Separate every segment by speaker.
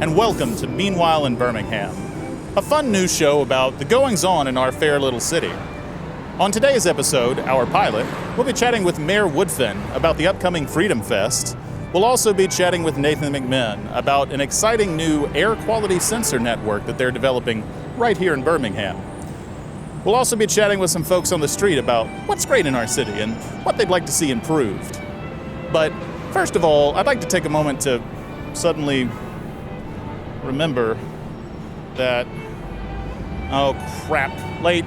Speaker 1: and welcome to Meanwhile in Birmingham, a fun news show about the goings-on in our fair little city. On today's episode, our pilot, we'll be chatting with Mayor Woodfin about the upcoming Freedom Fest. We'll also be chatting with Nathan McMinn about an exciting new air quality sensor network that they're developing right here in Birmingham. We'll also be chatting with some folks on the street about what's great in our city and what they'd like to see improved. But first of all, I'd like to take a moment to suddenly remember that, oh crap, late.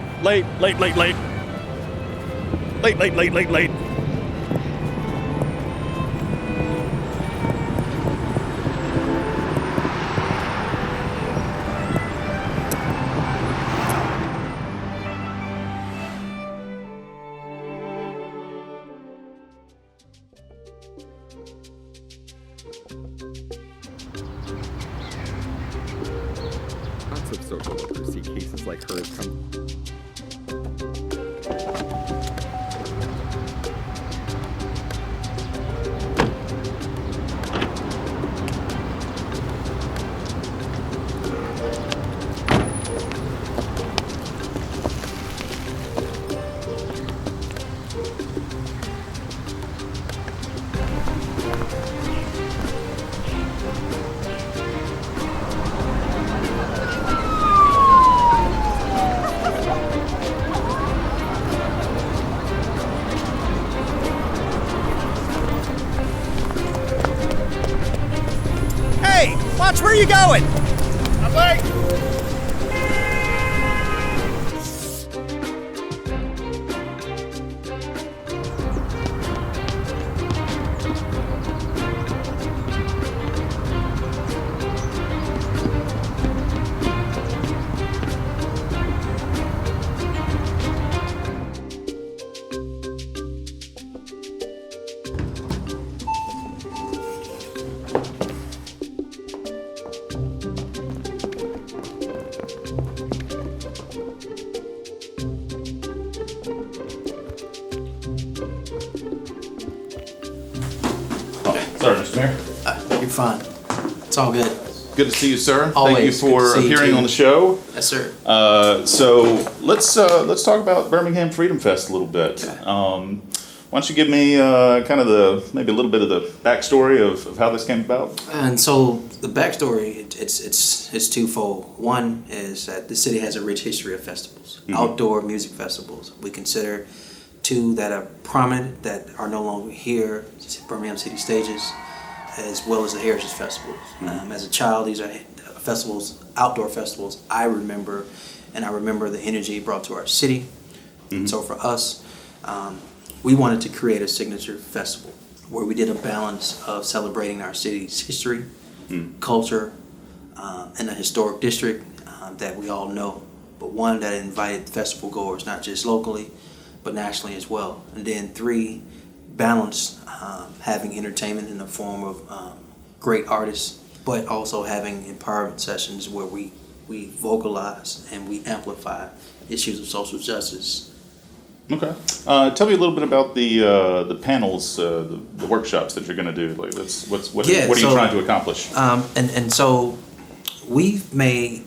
Speaker 2: Lots of social workers see cases like hers come.
Speaker 1: Watch where you going! I'm late! Sorry, Mr. Mayor.
Speaker 3: You're fine. It's all good.
Speaker 1: Good to see you, sir.
Speaker 3: Always.
Speaker 1: Thank you for
Speaker 3: Good to see you,
Speaker 1: appearing
Speaker 3: too.
Speaker 1: on the show.
Speaker 3: Yes, sir.
Speaker 1: So let's talk about Birmingham Freedom Fest a little bit.
Speaker 3: Okay.
Speaker 1: Why don't you give me kind of maybe a little bit of the backstory of how this came about?
Speaker 3: And so the backstory, it's twofold. One is that the city has a rich history of festivals, outdoor music festivals. We consider two that are prominent that are no longer here, Birmingham City Stages, as well as the Heritage Festivals. As a child, these are festivals, outdoor festivals I remember, and I remember the energy brought to our city. And so for us, we wanted to create a signature festival where we did a balance of celebrating our city's history, culture, and a historic district that we all know, but one that invited festival goers, not just locally, but nationally as well. And then three, balance having entertainment in the form of great artists, but also having empowerment sessions where we vocalize and we amplify issues of social justice.
Speaker 1: Okay. Tell me a little bit about the panels, the workshops that you're going to do. Like, what are you trying to accomplish?
Speaker 3: And so we've made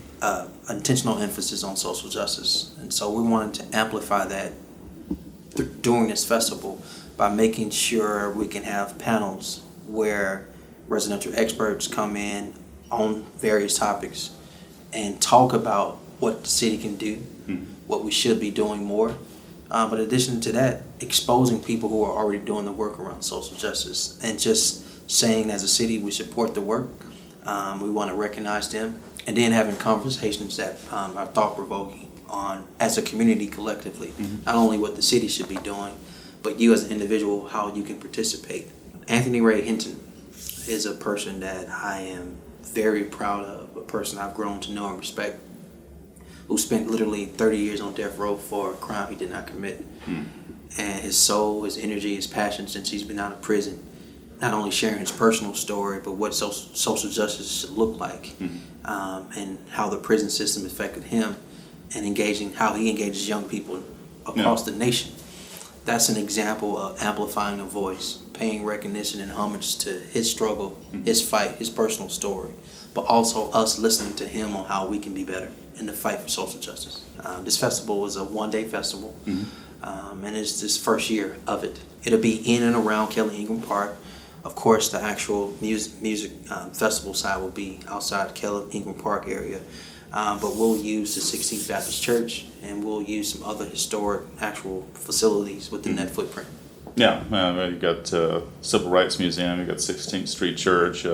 Speaker 3: intentional emphasis on social justice, and so we wanted to amplify that during this festival by making sure we can have panels where residential experts come in on various topics and talk about what the city can do, what we should be doing more. But in addition to that, exposing people who are already doing the work around social justice and just saying as a city we support the work, we want to recognize them, and then having conversations that are thought-provoking on, as a community collectively, not only what the city should be doing, but you as an individual, how you can participate. Anthony Ray Hinton is a person that I am very proud of, a person I've grown to know and respect, who spent literally 30 years on death row for a crime he did not commit. And his soul, his energy, his passion since he's been out of prison, not only sharing his personal story, but what social justice should look like, and how the prison system affected him, and how he engages young people across the nation. That's an example of amplifying a voice, paying recognition and homage to his struggle, his fight, his personal story, but also us listening to him on how we can be better in the fight for social justice. This festival is a one-day festival, and it's this first year of it. It'll be in and around Kelly Ingram Park. Of course, the actual music festival side will be outside Kelly Ingram Park area, but we'll use the 16th Baptist Church, and we'll use some other historic actual facilities within that footprint.
Speaker 1: Yeah, you got Civil Rights Museum, you got 16th Street Church,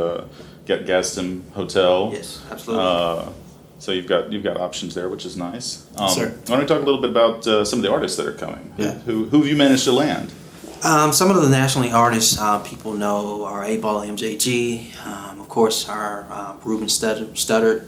Speaker 1: got Gaston Hotel.
Speaker 3: Yes, absolutely.
Speaker 1: So you've got options there, which is nice.
Speaker 3: Sir.
Speaker 1: Why don't we talk a little bit about some of the artists that are coming?
Speaker 3: Yeah.
Speaker 1: Who have you managed to land?
Speaker 3: Some of the nationally artists people know are 8-Ball MJG, of course our Ruben Studdard,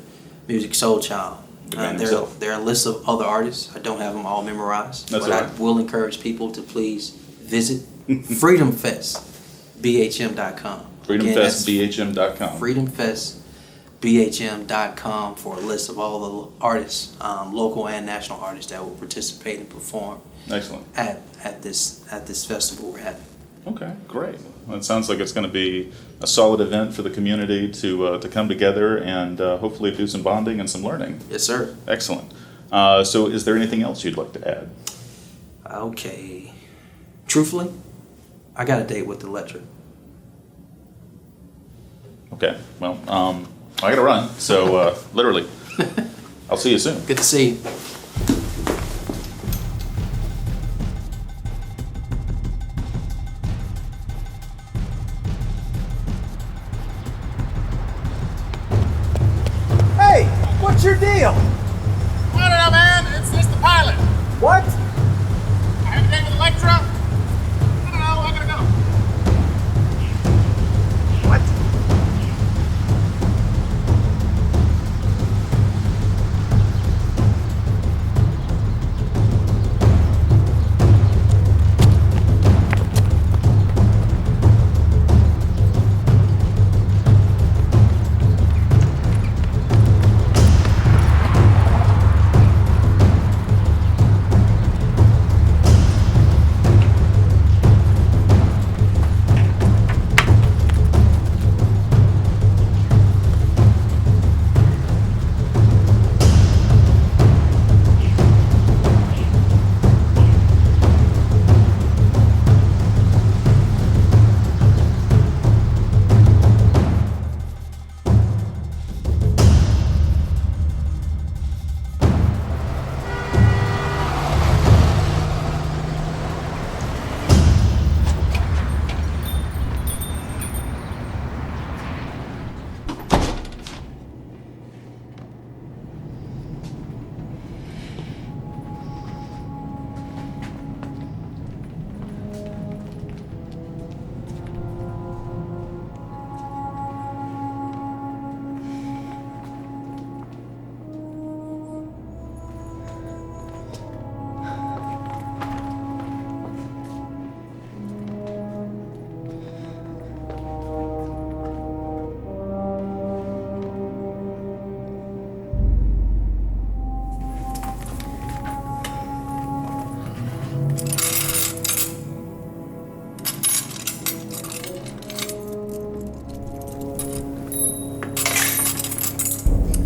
Speaker 3: Music Soul Child. There are lists of other artists. I don't have them all memorized,
Speaker 1: That's
Speaker 3: but
Speaker 1: all right.
Speaker 3: I will encourage people to please visit freedomfestbhm.com.
Speaker 1: FreedomFestBHM.com.
Speaker 3: freedomfestbhm.com for a list of all the artists, local and national artists that will participate and perform
Speaker 1: Excellent.
Speaker 3: at this festival we're having.
Speaker 1: Okay, great. Well, it sounds like it's going to be a solid event for the community to come together and hopefully do some bonding and some learning.
Speaker 3: Yes, sir.
Speaker 1: Excellent. So is there anything else you'd like to add?
Speaker 3: Okay. Truthfully, I got a date with the lecturer.
Speaker 1: Okay, well, I got to run, so literally, I'll see you soon.
Speaker 3: Good to see you.
Speaker 4: Hey, what's your deal?
Speaker 5: I don't know, man. It's just the pilot.
Speaker 4: What?
Speaker 5: I have a date with Electra. I don't know. I gotta go.
Speaker 4: What?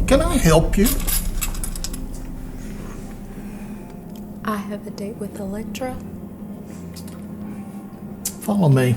Speaker 4: Can I help you?
Speaker 6: I have a date with Electra.
Speaker 4: Follow me.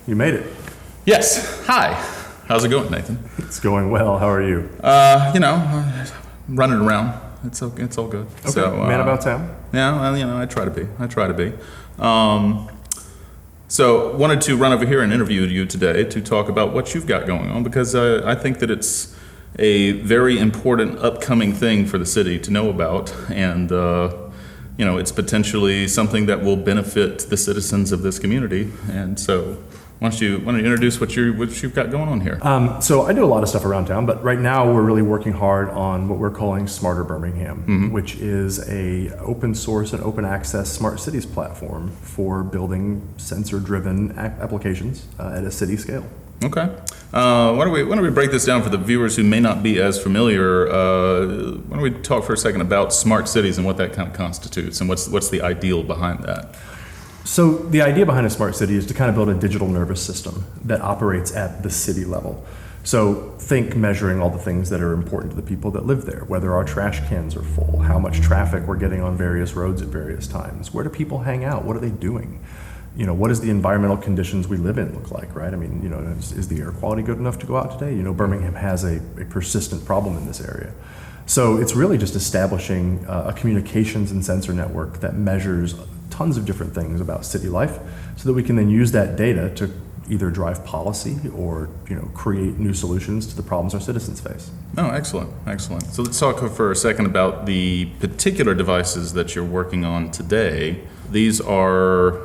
Speaker 7: You made it.
Speaker 1: Yes, hi. How's it going, Nathan?
Speaker 7: It's going well. How are you?
Speaker 1: Running around. It's all good.
Speaker 7: Okay.
Speaker 1: So,
Speaker 7: Man about town?
Speaker 1: Yeah, well, I try to be. So wanted to run over here and interview you today to talk about what you've got going on, because I think that it's a very important upcoming thing for the city to know about, and it's potentially something that will benefit the citizens of this community. And so why don't you introduce what you've got going on here?
Speaker 7: So I do a lot of stuff around town, but right now we're really working hard on what we're calling Smarter Birmingham, which is a open source and open access smart cities platform for building sensor-driven applications at a city scale.
Speaker 1: Okay. Why don't we break this down for the viewers who may not be as familiar? Why don't we talk for a second about smart cities and what that kind of constitutes, and what's the ideal behind that?
Speaker 7: So the idea behind a smart city is to kind of build a digital nervous system that operates at the city level. So think measuring all the things that are important to the people that live there, whether our trash cans are full, how much traffic we're getting on various roads at various times, where do people hang out, what are they doing? What does the environmental conditions we live in look like, right? I mean, is the air quality good enough to go out today? Birmingham has a persistent problem in this area. So it's really just establishing a communications and sensor network that measures tons of different things about city life, so that we can then use that data to either drive policy or create new solutions to the problems our citizens face.
Speaker 1: Oh, excellent. So let's talk for a second about the particular devices that you're working on today. These are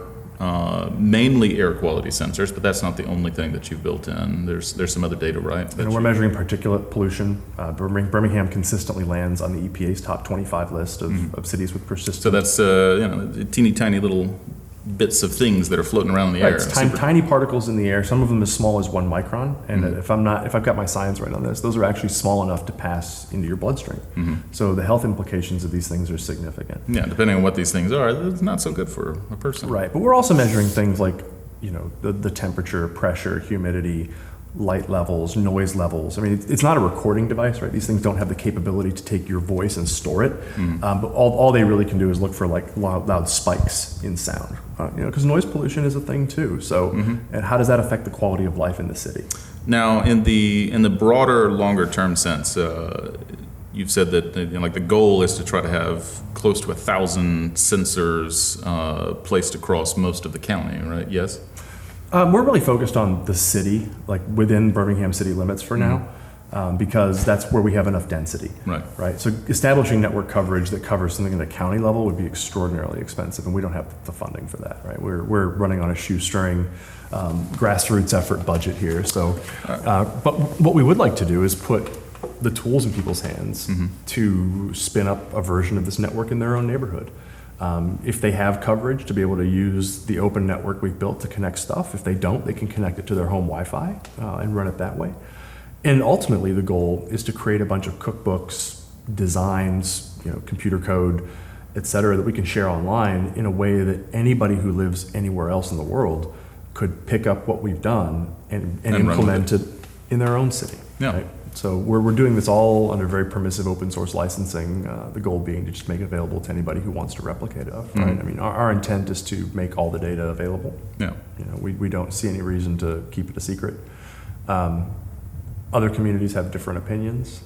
Speaker 1: mainly air quality sensors, but that's not the only thing that you've built in. There's some other data, right?
Speaker 7: We're measuring particulate pollution. Birmingham consistently lands on the EPA's top 25 list of cities with persistent.
Speaker 1: So that's teeny tiny little bits of things that are floating around in the air.
Speaker 7: It's tiny particles in the air. Some of them as small as 1 micron. And if I've got my science right on this, those are actually small enough to pass into your bloodstream. So the health implications of these things are significant.
Speaker 1: Yeah, depending on what these things are, it's not so good for a person.
Speaker 7: Right, but we're also measuring things like, the temperature, pressure, humidity, light levels, noise levels. I mean, it's not a recording device, right? These things don't have the capability to take your voice and store it. But all they really can do is look for like loud spikes in sound, because noise pollution is a thing too. So, and how does that affect the quality of life in the city?
Speaker 1: Now, in the broader, longer term sense, you've said that the goal is to try to have close to 1,000 sensors placed across most of the county, right? Yes.
Speaker 7: We're really focused on the city, like within Birmingham city limits for now, because that's where we have enough density. Right. So establishing network coverage that covers something at a county level would be extraordinarily expensive, and we don't have the funding for that. Right. We're running on a shoestring, grassroots effort budget here. So, but what we would like to do is put the tools in people's hands to spin up a version of this network in their own neighborhood. If they have coverage, to be able to use the open network we've built to connect stuff. If they don't, they can connect it to their home Wi-Fi and run it that way. And ultimately, the goal is to create a bunch of cookbooks, designs, computer code, et cetera, that we can share online in a way that anybody who lives anywhere else in the world could pick up what we've done and implement it in their own city.
Speaker 1: Yeah.
Speaker 7: Right? So we're doing this all under very permissive open source licensing, the goal being to just make it available to anybody who wants to replicate it. Right? I mean, our intent is to make all the data available.
Speaker 1: Yeah.
Speaker 7: We don't see any reason to keep it a secret. Other communities have different opinions.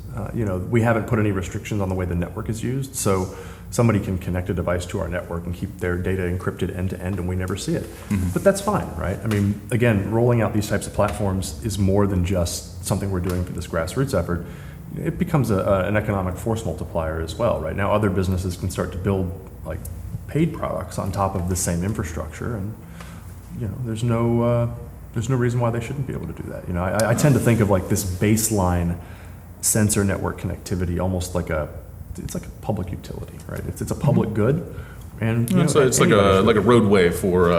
Speaker 7: We haven't put any restrictions on the way the network is used, so somebody can connect a device to our network and keep their data encrypted end to end, and we never see it. But that's fine, right? I mean, again, rolling out these types of platforms is more than just something we're doing for this grassroots effort. It becomes an economic force multiplier as well, right? Now other businesses can start to build like paid products on top of the same infrastructure, and there's no reason why they shouldn't be able to do that. I tend to think of like this baseline sensor network connectivity almost like it's like a public utility, right? It's a public good, and
Speaker 1: so it's like a roadway for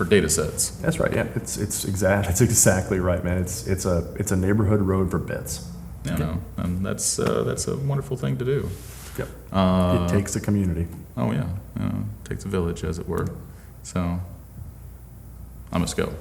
Speaker 1: data sets.
Speaker 7: That's right. Yeah, it's exactly right, man. It's a neighborhood road for bits.
Speaker 1: And that's a wonderful thing to do.
Speaker 7: Yep. It takes a community.
Speaker 1: Oh yeah, it takes a village, as it were. So I must go.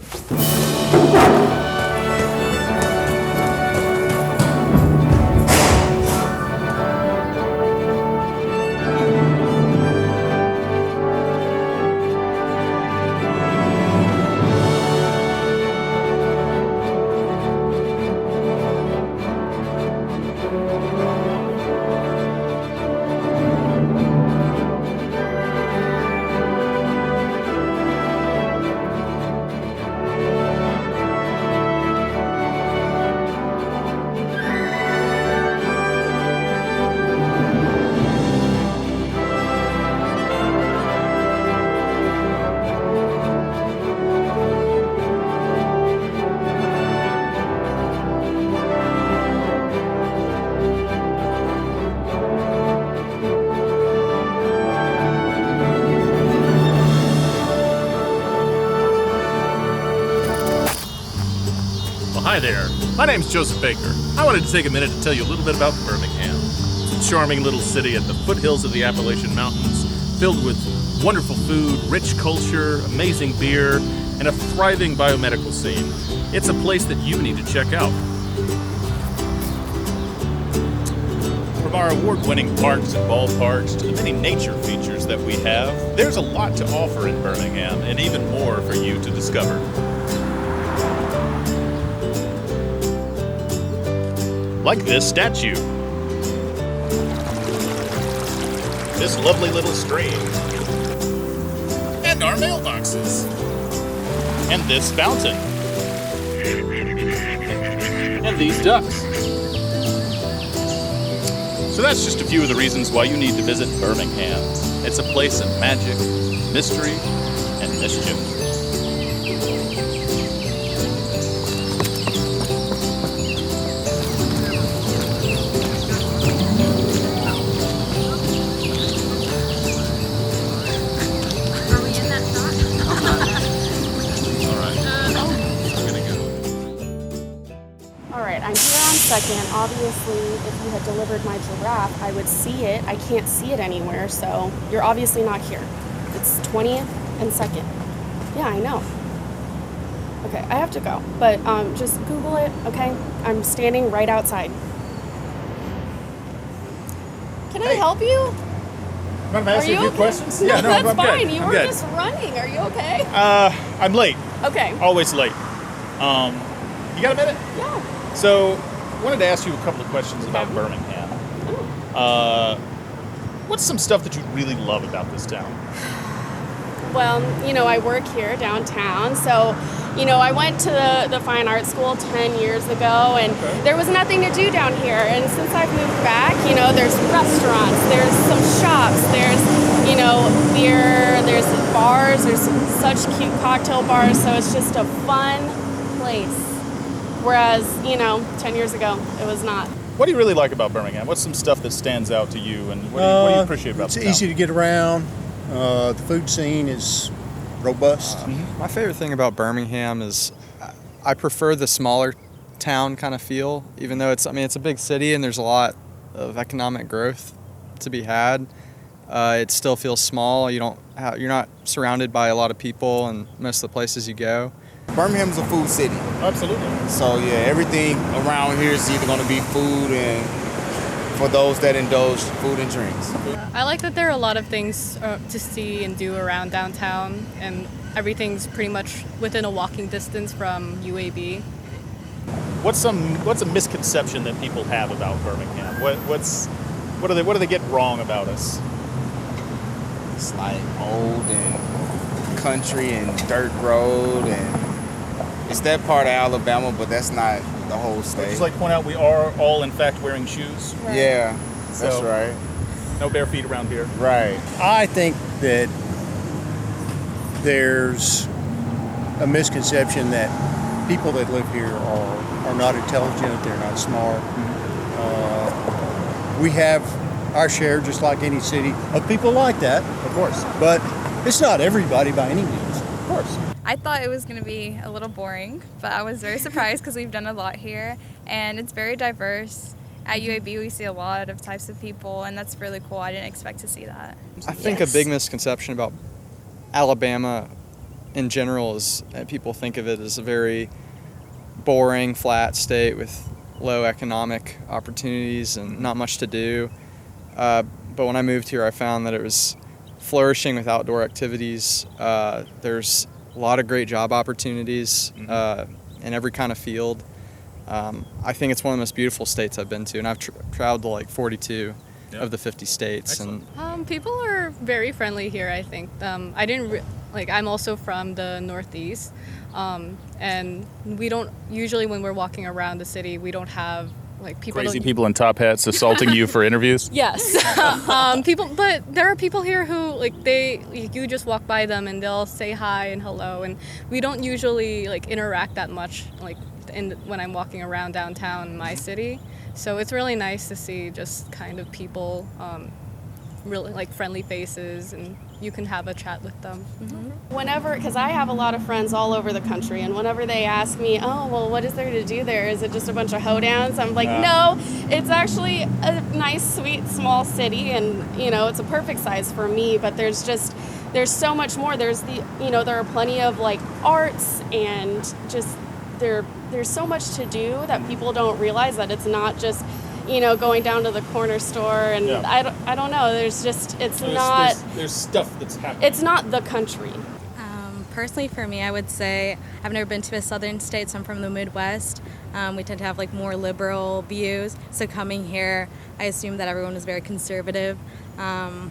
Speaker 1: Hi there, my name's Joseph Baker. I wanted to take a minute to tell you a little bit about Birmingham. It's a charming little city at the foothills of the Appalachian Mountains, filled with wonderful food, rich culture, amazing beer, and a thriving biomedical scene. It's a place that you need to check out. From our award-winning parks and ballparks to the many nature features that we have, there's a lot to offer in Birmingham and even more for you to discover. Like this statue, this lovely little stream, and our mailboxes, and this fountain, and these ducks. So that's just a few of the reasons why you need to visit Birmingham. It's a place of magic, mystery, and mischief.
Speaker 8: Are we in that shot?
Speaker 9: All right, I'm here on Second. Obviously, if you had delivered my giraffe, I would see it. I can't see it anywhere, so you're obviously not here. It's 20th and Second. Yeah, I know. Okay, I have to go, but just Google it, okay? I'm standing right outside. Can I help you?
Speaker 1: Want to ask you a few
Speaker 9: okay?
Speaker 1: questions?
Speaker 9: No,
Speaker 1: Yeah,
Speaker 9: that's
Speaker 1: I'm
Speaker 9: fine.
Speaker 1: good.
Speaker 9: You
Speaker 1: I'm
Speaker 9: were
Speaker 1: good.
Speaker 9: just running. Are you okay?
Speaker 1: I'm late.
Speaker 9: Okay.
Speaker 1: Always late. You got a minute?
Speaker 9: Yeah.
Speaker 1: So, I wanted to ask you a couple of questions about Birmingham. What's some stuff that you really love about this town?
Speaker 9: Well, I work here downtown, so, I went to the fine arts school 10 years ago, and there was nothing to do down here. And since I've moved back, there's restaurants, there's some shops, there's, beer, there's bars, there's such cute cocktail bars, so it's just a fun place. Whereas, 10 years ago, it was not.
Speaker 1: What do you really like about Birmingham? What's some stuff that stands out to you, and what do you appreciate about
Speaker 4: It's
Speaker 1: the town?
Speaker 4: easy to get around. The food scene is robust.
Speaker 10: My favorite thing about Birmingham is I prefer the smaller town kind of feel, even though it's a big city and there's a lot of economic growth to be had. It still feels small. You're not surrounded by a lot of people in most of the places you go.
Speaker 11: Birmingham's a food city.
Speaker 1: Absolutely.
Speaker 11: So yeah, everything around here is either going to be food and for those that indulge food and drinks.
Speaker 12: I like that there are a lot of things to see and do around downtown, and everything's pretty much within a walking distance from UAB.
Speaker 1: What's a misconception that people have about Birmingham? What do they get wrong about us?
Speaker 11: It's like old and country and dirt road, and it's that part of Alabama, but that's not the whole state.
Speaker 1: Just like to point out, we are all in fact wearing shoes.
Speaker 11: Right. Yeah, that's
Speaker 1: So,
Speaker 11: right.
Speaker 1: No bare feet around here.
Speaker 11: Right.
Speaker 4: I think that there's a misconception that people that live here are not intelligent, they're not smart. We have our share, just like any city, of people like that.
Speaker 1: Of course.
Speaker 4: But it's not everybody by any means.
Speaker 1: Of course.
Speaker 8: I thought it was going to be a little boring, but I was very surprised because we've done a lot here, and it's very diverse. At UAB, we see a lot of types of people, and that's really cool. I didn't expect to see that.
Speaker 10: I think a big misconception about Alabama in general is that people think of it as a very boring, flat state with low economic opportunities and not much to do. But when I moved here, I found that it was flourishing with outdoor activities. There's a lot of great job opportunities in every kind of field. I think it's one of the most beautiful states I've been to, and I've traveled to like 42 of the 50 states.
Speaker 1: Excellent.
Speaker 10: And
Speaker 12: People are very friendly here, I think. I'm also from the Northeast, and we don't usually, when we're walking around the city, we don't have people.
Speaker 1: Crazy people in top hats assaulting you for interviews.
Speaker 12: Yes, but there are people here who you just walk by them and they'll say hi and hello, and we don't usually interact that much when I'm walking around downtown my city. So it's really nice to see just kind of people really like friendly faces, and you can have a chat with them.
Speaker 9: Whenever, because I have a lot of friends all over the country, and whenever they ask me, oh, well, what is there to do there? Is it just a bunch of hoedowns? I'm like, no, it's actually a nice, sweet, small city, and, you know, it's a perfect size for me, but there's so much more. There's there are plenty of, like, arts, and just, there's so much to do that people don't realize, that it's not just, going down to the corner store, and I don't know. There's stuff that's happening. It's not the country.
Speaker 8: Personally, for me, I would say I've never been to a southern state, so I'm from the Midwest. We tend to have like more liberal views. So coming here, I assumed that everyone was very conservative. I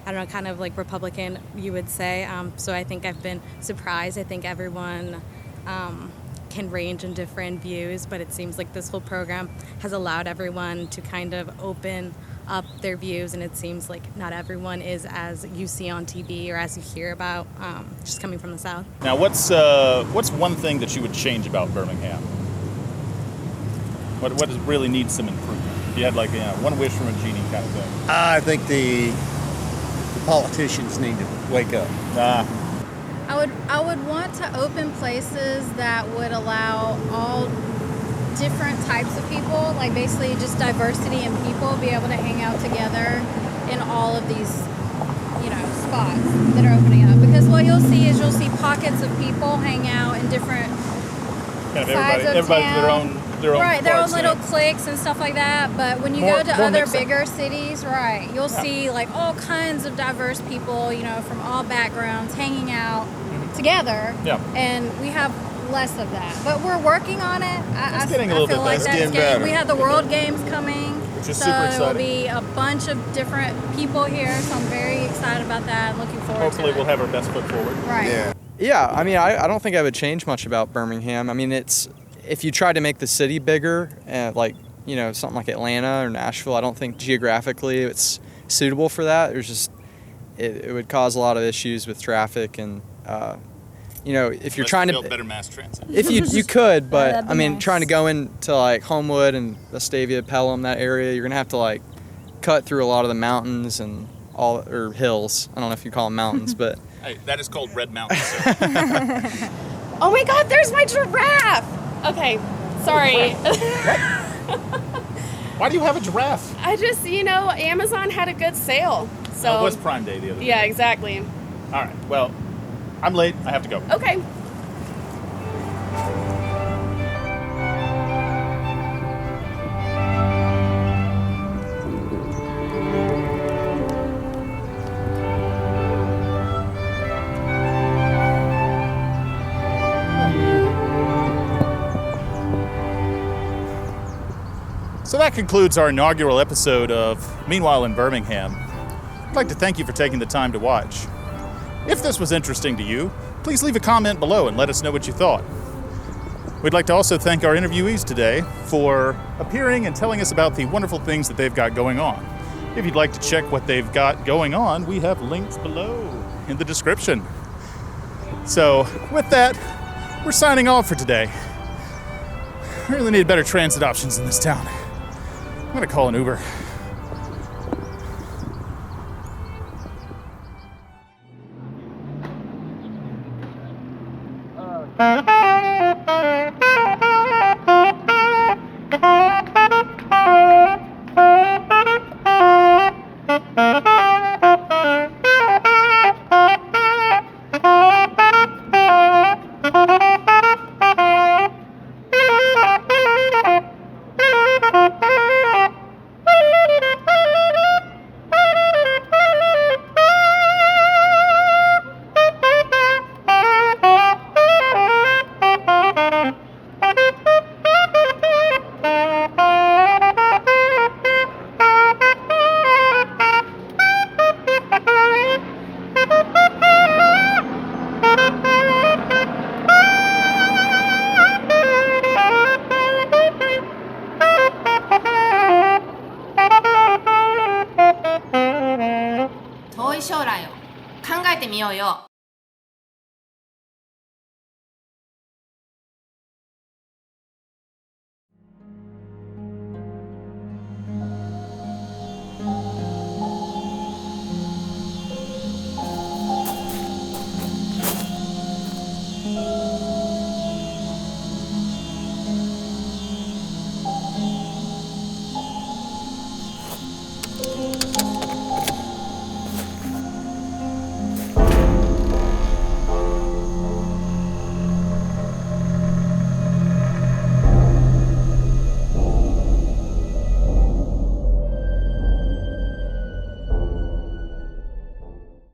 Speaker 8: don't know, kind of like Republican, you would say. So I think I've been surprised. I think everyone can range in different views, but it seems like this whole program has allowed everyone to kind of open up their views, and it seems like not everyone is as you see on TV or as you hear about, just coming from the South.
Speaker 1: Now, what's one thing that you would change about Birmingham? What does really need some improvement? If you had like one wish from a genie kind of thing.
Speaker 4: I think the politicians need to wake up.
Speaker 13: I would want to open places that would allow all different types of people, like basically just diversity in people, be able to hang out together in all of these, spots that are opening up. Because what you'll see is pockets of people hang out in different sides of town. Their own right, their own little cliques and stuff like that. But when you go to other bigger cities, right, you'll see like all kinds of diverse people, from all backgrounds hanging out together. Yeah. And we have less of that, but we're working on it. I feel like that's getting. We have the World Games coming, which is super exciting. It will be a bunch of different people here, so I'm very excited about that. I'm looking forward.
Speaker 1: Hopefully, we'll have our best foot forward.
Speaker 13: Right.
Speaker 10: Yeah. I mean, I don't think I would change much about Birmingham. I mean, if you try to make the city bigger, like something like Atlanta or Nashville, I don't think geographically it's suitable for that. There's just it would cause a lot of issues with traffic and. If you're trying to
Speaker 1: build better mass transit.
Speaker 10: If you could, but I mean,
Speaker 13: nice.
Speaker 10: trying to go into like Homewood and Vestavia, Pelham, that area, you're gonna have to like cut through a lot of the mountains and or hills. I don't know if you call them mountains, but
Speaker 1: hey, that is called Red Mountain. So.
Speaker 9: Oh my God, there's my giraffe. Okay, sorry.
Speaker 1: Why do you have a giraffe?
Speaker 9: I just, Amazon had a good sale. So
Speaker 1: it was Prime Day the other day.
Speaker 9: Yeah, exactly.
Speaker 1: All right. Well, I'm late. I have to go.
Speaker 9: Okay.
Speaker 1: So that concludes our inaugural episode of Meanwhile in Birmingham. I'd like to thank you for taking the time to watch. If this was interesting to you, please leave a comment below and let us know what you thought. We'd like to also thank our interviewees today for appearing and telling us about the wonderful things that they've got going on. If you'd like to check what they've got going on, we have links below in the description. So with that, we're signing off for today. We really need better transit options in this town. I'm gonna call an Uber.